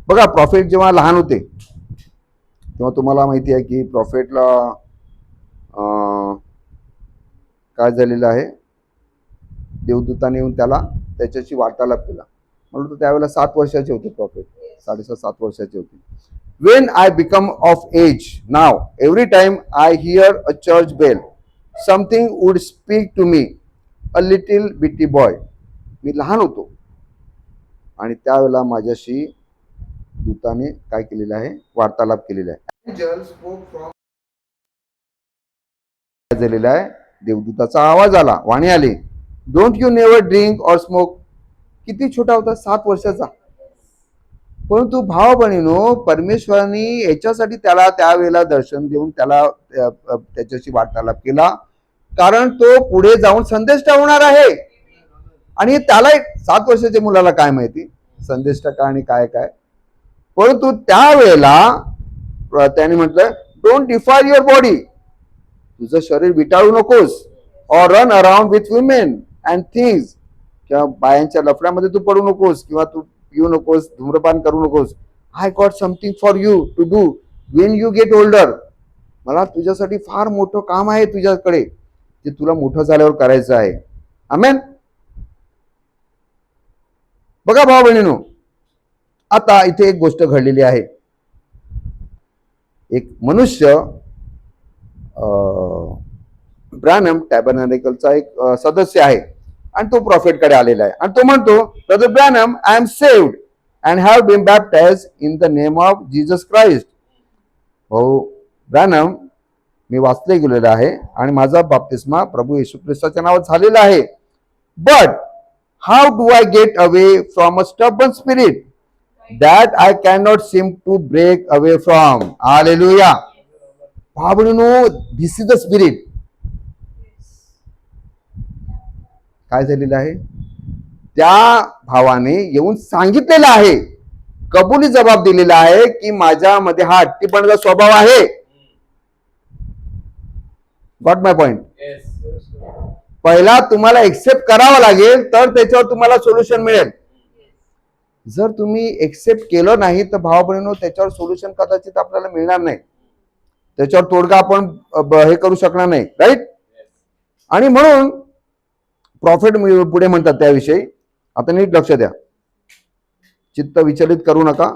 Speaker 1: बघा, प्रॉफिट जेव्हा लहान होते तेव्हा तुम्हाला माहिती आहे की प्रॉफिटला काय झालेलं आहे? देवदूताने येऊन त्याच्याशी वार्तालाप केला. म्हणून त्यावेळेला 7 वर्षाचे होते प्रॉफिट, 6.5-7 वर्षाचे होते. When I become of age, now every time I hear a church bell, something would speak to me, a little bitty boy. मी लहान होतो आणि त्यावेळेला माझ्याशी दूताने काय केलेलं आहे? वार्तालाप केलेला आहे. Angel spoke from. काय झालेलं आहे? देवदूताचा आवाज आला, वाणी आली, डोंट यू नेव्हर ड्रिंक और स्मोक. किती छोटा होता? 7 वर्षाचा. परंतु भाव बहिणीनो, परमेश्वराने याच्यासाठी त्याला त्यावेळेला दर्शन देऊन त्याला त्याच्याशी वार्तालाप केला, कारण तो पुढे जाऊन संदेश ठेवणार आहे. आणि त्याला 7 वर्षाच्या मुलाला काय माहिती संदेश टाका आणि काय काय. परंतु त्यावेळेला त्याने म्हटलं, डोंट डिफायर युअर बॉडी. तुझं शरीर विटाळू नकोस. और run around with women and things. किंवा बायांच्या लफड्यामध्ये तू पडू नकोस, किंवा तू पिऊ नकोस, धूम्रपान करू नकोस. I got something for you to do when you get older. मला तुझ्यासाठी फार मोठं काम आहे तुझ्याकडे, जे तुला मोठं झाल्यावर करायचं आहे. आमेन. बघा भाऊ बहिणीनो, आता इथे एक गोष्ट घडलेली आहे. एक मनुष्य ब्रॅनम टॅबरनॅकलचा एक सदस्य आहे आणि तो प्रॉफिटकडे आलेला आहे आणि तो म्हणतो, brother Branham, I am saved and have been baptized in the name of Jesus Christ. हो ब्रॅनम, मी वाचले गेलेलं आहे आणि माझा बाप्तिस्मा प्रभू येशू ख्रिस्ताच्या नावात झालेला आहे. But how do I get away from a stubborn spirit that I cannot seem to break away from. Hallelujah. भावनो, this is the spirit. काय झालेलं आहे? त्या भावाने येऊन सांगितलेलं आहे, कबुली जबाब दिलेला आहे की माझ्यामध्ये हा हट्टीपणाचा स्वभाव आहे. Got my point? पहिला तुम्हाला एक्सेप्ट करावा लागेल, तर त्याच्यावर तुम्हाला सोल्युशन मिळेल. जर तुम्ही एक्सेप्ट केलं नाही तर भावाबहिणींनो, त्याच्यावर सोल्युशन कदाचित आपल्याला मिळणार नाही, त्याच्यावर तोडगा आपण हे करू शकणार नाही. राईट? आणि म्हणून प्रॉफिट पुढे म्हणतात त्याविषयी. आता नीट लक्ष द्या, चित्त विचलित करू नका,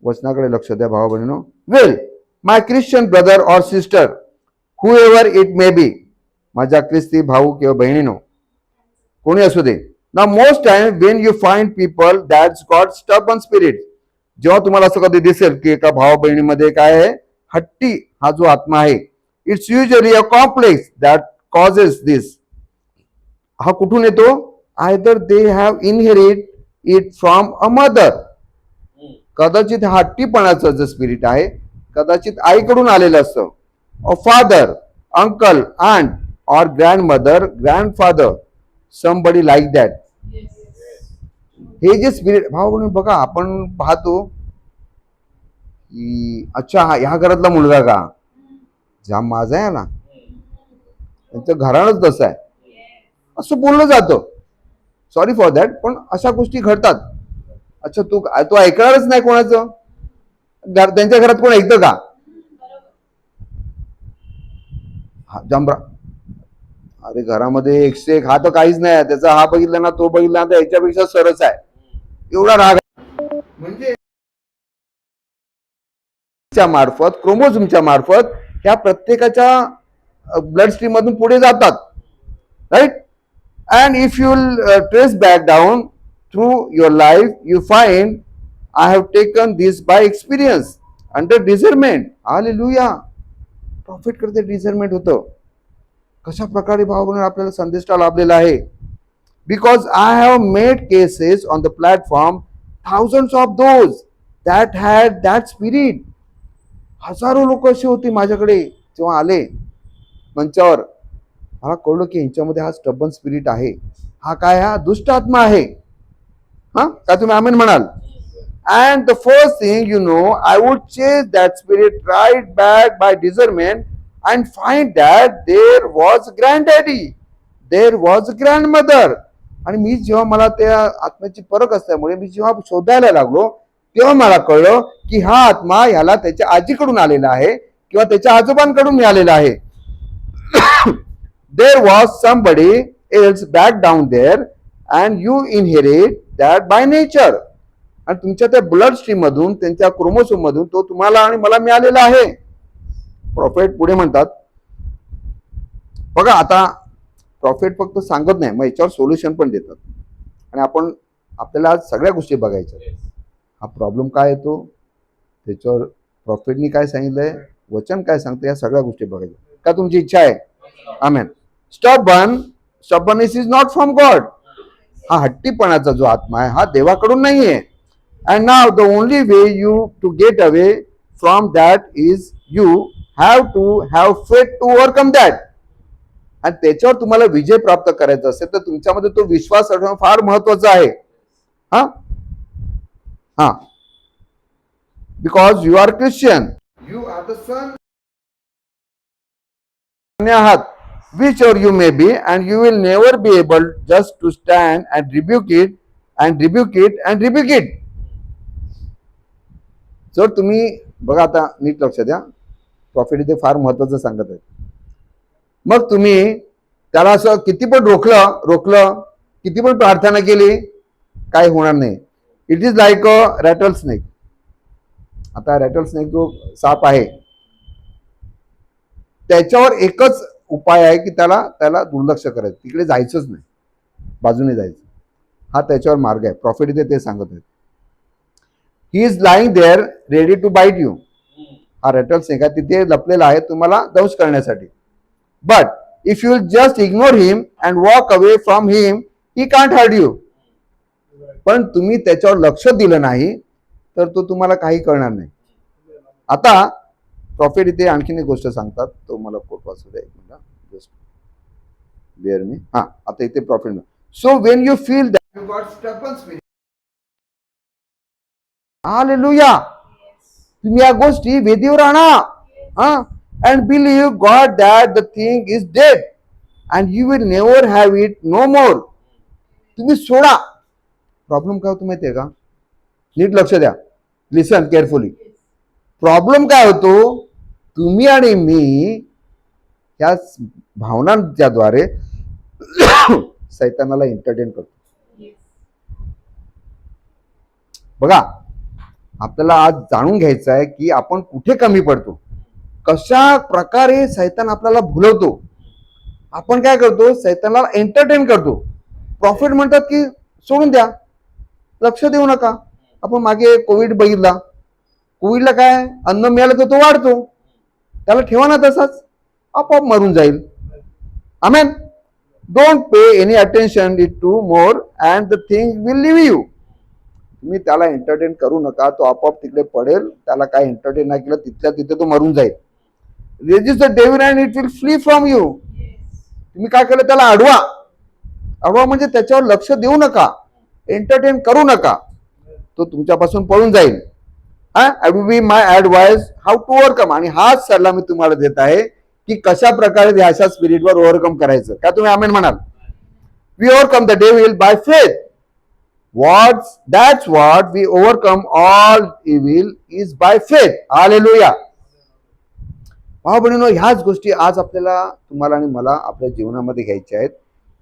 Speaker 1: वचनाकडे लक्ष द्या भावाबहिणींनो. Well my Christian brother or sister, whoever it may be, माझ्या ख्रिस्ती भाऊ किंवा बहिणीनो, कोणी असू दे. Now most time when you find people that's got stubborn spirit, जेव्हा तुम्हाला असं कधी दिसेल की एका भावा बहिणीमध्ये काय आहे, हट्टी हा जो आत्मा आहे, it's usually a complex that causes this. हा कुठून येतो? Either they have inherit it from a mother. कदाचित हट्टीपणाचं जे स्पिरिट आहे कदाचित आईकडून आलेलं असतं, a father, uncle, aunt or grandmother, grandfather, somebody like that. हे जे स्पिरिट भाव म्हणून बघा, आपण पाहतो की अच्छा ह्या घरातला मुलगा का, जाम माझा आहे ना, त्यांचं घराणंच तसं आहे, असं बोललं जातं. सॉरी फॉर दॅट, पण अशा गोष्टी घडतात. अच्छा तू ऐकणारच नाही कोणाचं, त्यांच्या घरात कोण ऐकतं का? जांभरा, अरे घरामध्ये एकशे एक, हा तर काहीच नाही, त्याचा हा बघितला ना तो बघितला ना याच्यापेक्षा सरस आहे, एवढा राग. म्हणजे मार्फत, क्रोमोझोमच्या मार्फत ह्या प्रत्येकाच्या ब्लड स्ट्रीम मधून पुढे जातात. Right? And if you trace back down through your life, you find I have taken this by experience under discernment. Hallelujah. Prophet करते डिझर्नमेंट होतं. कशा प्रकारे भाव म्हणून आपल्याला संदेष्टा लाभलेला आहे. Because I have made cases on the platform, thousands of those that had that spirit. हजारो लोक अशी होती माझ्याकडे जेव्हा आले मंचावर, मला कळलं की यांच्यामध्ये हा स्टबन स्पिरिट आहे. हा काय? हा दुष्ट आत्मा आहे. हा काय तुम्ही आमेन म्हणाल? And the first thing you know, I would chase that spirit right back by discernment and find that there was granddaddy, there was grandmother. आणि मी जेव्हा मला त्या आत्म्याची परख असल्यामुळे मी जेव्हा शोधायला लागलो, तेव्हा मला कळलं की हा आत्मा ह्याला त्याच्या आजीकडून आलेला आहे किंवा त्याच्या आजोबांकडून मिळालेला आहे. There was somebody else back down there and you inherit that by nature. आणि तुमच्या त्या ब्लड स्ट्रीम मधून, त्यांच्या क्रोमोसोम मधून तो तुम्हाला आणि मला मिळालेला आहे. प्रॉफिट पुढे म्हणतात, बघा आता प्रॉफिट फक्त सांगत नाही, मग याच्यावर सोल्युशन पण देतात. आणि आपल्याला आज सगळ्या गोष्टी बघायच्या. हा प्रॉब्लेम काय येतो, त्याच्यावर प्रॉफिटनी काय सांगितलंय, वचन काय सांगतं, या सगळ्या गोष्टी बघायच्या. का तुमची इच्छा आहे? Amen. Stubbornness is not from God. हा हट्टीपणाचा जो आत्मा आहे हा देवाकडून नाहीये. And now the only way you to get away from that is you have to have faith to overcome that. आणि त्याच्यावर तुम्हाला विजय प्राप्त करायचा असेल तर तुमच्यामध्ये तो विश्वास असणं फार महत्वाचं आहे. हा हा because you are Christian, you are the son आहात, which or you may be, and you will never be able just to stand and rebuke it and rebuke it and rebuke it. जर तुम्ही बघा, आता नीट लक्ष द्या, profit इथे फार महत्वाचं सांगत आहे. मग तुम्ही त्याला असं किती पण रोखलं, किती पण प्रार्थना केली, काय होणार नाही. It is like a rattle snake. आता रॅटल स्नेक जो साप आहे त्याच्यावर एकच उपाय आहे की त्याला दुर्लक्ष करायचं, तिकडे जायचंच नाही, बाजूने जायचं. हा त्याच्यावर मार्ग आहे. प्रॉफिट इथे ते सांगत आहेत. He is lying there ready to bite you. हा रॅटल स्नेक आहे, तिथे लपलेला आहे तुम्हाला दंश करण्यासाठी. But if you will just ignore him and walk away from him, he can't hurt you. पण तुम्ही त्याच्यावर लक्ष दिलं नाही तर तो तुम्हाला काही करणार नाही. आता प्रॉफिट इथे आणखीन एक गोष्ट सांगतात, तो मला कोट वाचू द्या एक मिनिट, जस्ट बेअर मी. हा, आता इथे prophet. So when you feel that you got stubborn spirit, hallelujah, तुम्ही या गोष्टी वेदीवर आणा. हा, and believe God that the thing is dead and you will never have it no more. तुम्ही सोडा. प्रॉब्लेम काय होतो माहितीये का? नीट लक्ष द्या, लिसन केअरफुली. प्रॉब्लेम काय होतो? तुम्ही आणि मी या भावनांच्या द्वारे सैतानाला एंटरटेन करतो. बघा, आपल्याला आज जाणून घ्यायचं आहे की आपण कुठे कमी पडतो, कशा प्रकारे सैतान आपल्याला भुलवतो. आपण काय करतो? सैतानाला एंटरटेन करतो. प्रॉफिट म्हणतात की सोडून द्या, लक्ष देऊ नका. आपण मागे कोविड बघितला. कोविडला काय, अन्न मिळालं तर तो वाढतो, त्याला ठेवा ना तसाच, आपोआप मरून जाईल. Amen. Don't pay any attention it to more and the thing will leave you. तुम्ही त्याला एंटरटेन करू नका, तो आपोआप तिकडे पडेल. त्याला काय एंटरटेन नाही केलं, तिथल्या तिथे तो मरून जाईल. Resist the devil and it will flee from you. तुम्ही काय केलं? त्याला अडवा. अडवा म्हणजे त्याच्यावर लक्ष देऊ नका, एंटरटेन करू नका, तो तुमच्यापासून पळून जाईल. Be my advice how to overcome. आणि हाच सल्ला मी तुम्हाला देत आहे की कशा प्रकारे अशा स्पिरिटवर ओव्हरकम करायचं. का तुम्ही आमेन म्हणाल? We overcome the devil by faith. That's what we overcome all evil is by faith. Hallelujah. भाऊ बहिणींनो, ह्याच गोष्टी आज आपल्याला, तुम्हाला आणि मला आपल्या जीवनामध्ये घ्यायच्या आहेत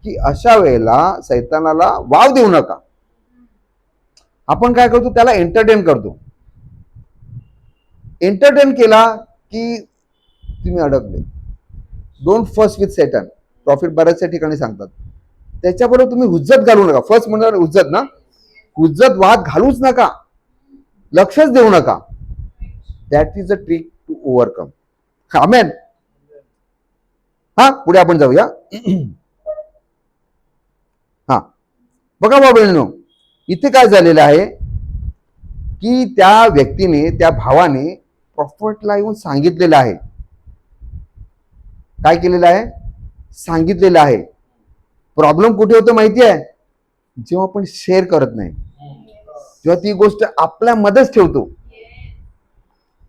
Speaker 1: की अशा वेळेला सैतानाला वाव देऊ नका. आपण काय करतो? त्याला एंटरटेन करतो. एंटरटेन केला की तुम्ही अडकले. डोंट फर्स्ट विथ सैतान. प्रॉफिट बऱ्याचशा ठिकाणी सांगतात. त्याच्याबरोबर तुम्ही हुज्जत घालू नका. फर्स्ट म्हणजे हुज्जत ना, हुज्जत वाद घालूच नका, लक्षच देऊ नका. That is a trick to overcome. Amen. हा, पुढे आपण जाऊया. हा, बघा भाऊ बहिणींनो, इथे काय झालेलं आहे की त्या व्यक्तीने, त्या भावाने प्रॉफिटला येऊन सांगितलेलं आहे. काय केलेलं आहे? सांगितलेलं आहे. प्रॉब्लेम कुठे होतो माहिती आहे? जेव्हा आपण शेअर करत नाही, जेव्हा ती गोष्ट आपल्यामध्येच ठेवतो.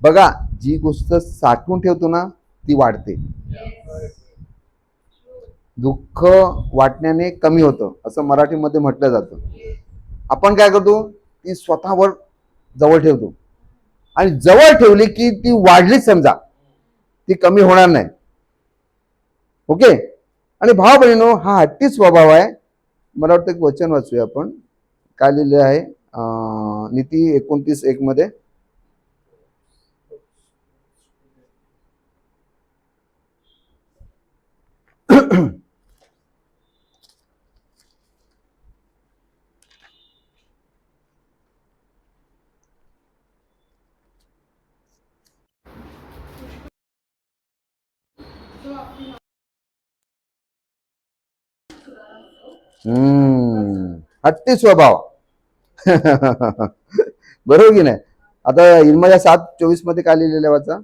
Speaker 1: बघा, जी गोष्ट साठवून ठेवतो ना ती वाढते. दुःख वाटण्याने कमी होतं, असं मराठीमध्ये म्हटलं जातं. आपण काय करतो? ती स्वतःवर जवळ ठेवतो, आणि जवळ ठेवली की ती वाढलीच समजा, ती कमी होणार नाही. ओके. आणि भाव बहिणीनो, हा हट्टी स्वभाव आहे. मला वाटतं एक वचन वाचूया आपण. काय लिहिलं आहे? नीती 29:1 मध्ये. हट्टी स्वभाव. बरोबर की नाही? आता इर्मिया 7:24 मध्ये काय लिहिलेलं आहे वाचा.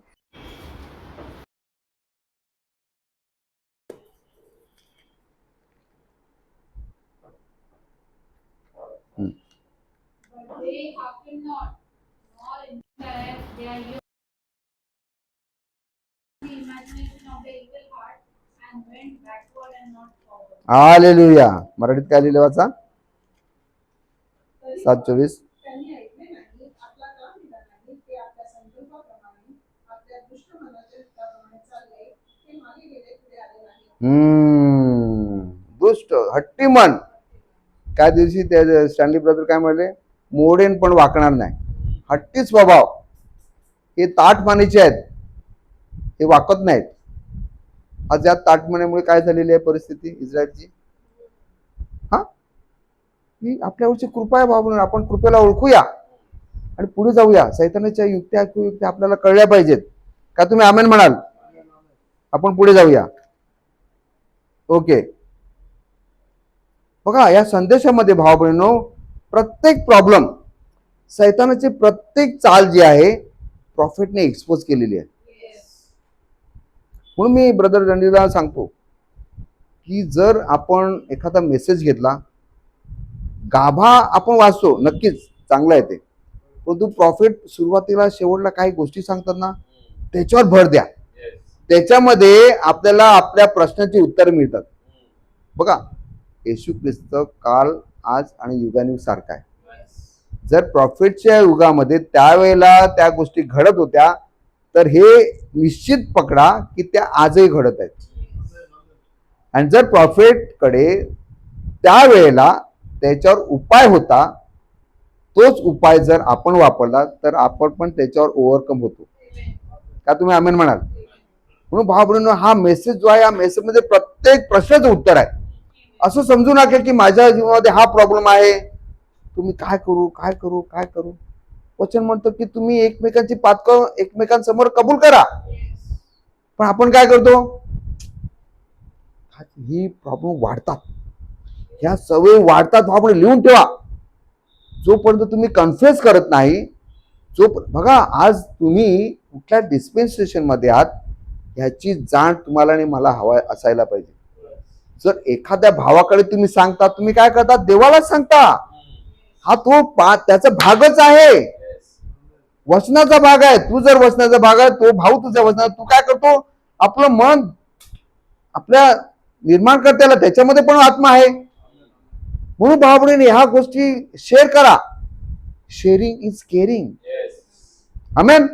Speaker 1: हालेलुया. मराठीत काय लिहिलं वाचा. 7:24.
Speaker 2: त्यांनी ऐकले नाही, आपला काम दिला नाही, ते आपल्या संकल्पाप्रमाणे, आपल्या दुष्ट मनाच्या हिताप्रमाणे चालले, ते मागे गेले, पुढे आले नाही.
Speaker 1: दुष्ट हट्टी मन. काय दिवशी त्या स्टॅनली ब्रदर काय म्हणले? मोडेन पण वाकणार नाही. हट्टी स्वभाव. हे ताठमानेचे आहेत, हे वाकत नाहीत. आज या ताठमानेमुळे काय झालेली आहे परिस्थिती इस्रायलची? हा, ही आपल्यावरची कृपा आहे बाबा. आपण कृपेला ओळखूया आणि पुढे जाऊया. सैतानाच्या युक्त्या कुयुक्त्या आपल्याला कळल्या पाहिजेत. का तुम्ही आमेन म्हणाल? आपण पुढे जाऊया. ओके. बघा या संदेशामध्ये भाव बहिणींनो, प्रत्येक प्रॉब्लेम, सैतानाची प्रत्येक चाल जी आहे प्रॉफिटने एक्सपोज केलेली आहे. म्हणून मी ब्रदर रणजितला सांगतो की जर आपण एखादा मेसेज घेतला, गाभा आपण वाचतो नक्कीच चांगला आहे ते, परंतु प्रॉफिट सुरुवातीला शेवटला काही गोष्टी सांगतात ना, त्याच्यावर भर द्या. त्याच्यामध्ये आपल्याला आपल्या प्रश्नाची उत्तर मिळतात. बघा येशू ख्रिस्त काल, आज आणि युगानुयुग सारखा आहे. जर प्रॉफिटच्या युगामध्ये त्यावेळेला त्या गोष्टी घडत होत्या, तर हे निश्चित पकडा की त्या आजही घडत आहेत. आणि जर प्रॉफिटकडे त्यावेळेला त्याच्यावर उपाय होता, तोच उपाय जर आपण वापरला तर आपण पण त्याच्यावर ओव्हरकम होतो. का तुम्ही आमेन म्हणाल? म्हणून भाव बहिणींनो, हा मेसेज जो आहे, या मेसेजमध्ये प्रत्येक प्रश्नाचं उत्तर आहे. असं समजू नका की माझ्या जीवनामध्ये हा प्रॉब्लेम आहे, तुम्ही काय करू काय करू काय करू. वचन म्हणतं की तुम्ही एकमेकांची पातकं एकमेकांसमोर कबूल करा. पण आपण काय करतो, ही प्रॉब्लेम वाढतात, ह्या सवयी वाढतात. आपण लिहून ठेवा. जोपर्यंत तुम्ही कन्फ्युज करत नाही, बघा आज तुम्ही कुठल्या डिस्पेन्सेशन मध्ये आहात ह्याची जाण तुम्हाला आणि मला हवा असायला पाहिजे. जर एखाद्या भावाकडे तुम्ही सांगता, तुम्ही काय करता, देवालाच सांगता. हा तो त्याचा भागच आहे, वचनाचा भाग आहे. तू जर वचनाचा भाग आहे, तो भाऊ तुझ्या वचनात, तू काय करतो, आपलं मन आपल्या निर्माणकर्त्याला, त्याच्यामध्ये पण आत्मा आहे. म्हणून भावबहिणी ह्या गोष्टी शेअर करा. Sharing is caring. आमेन.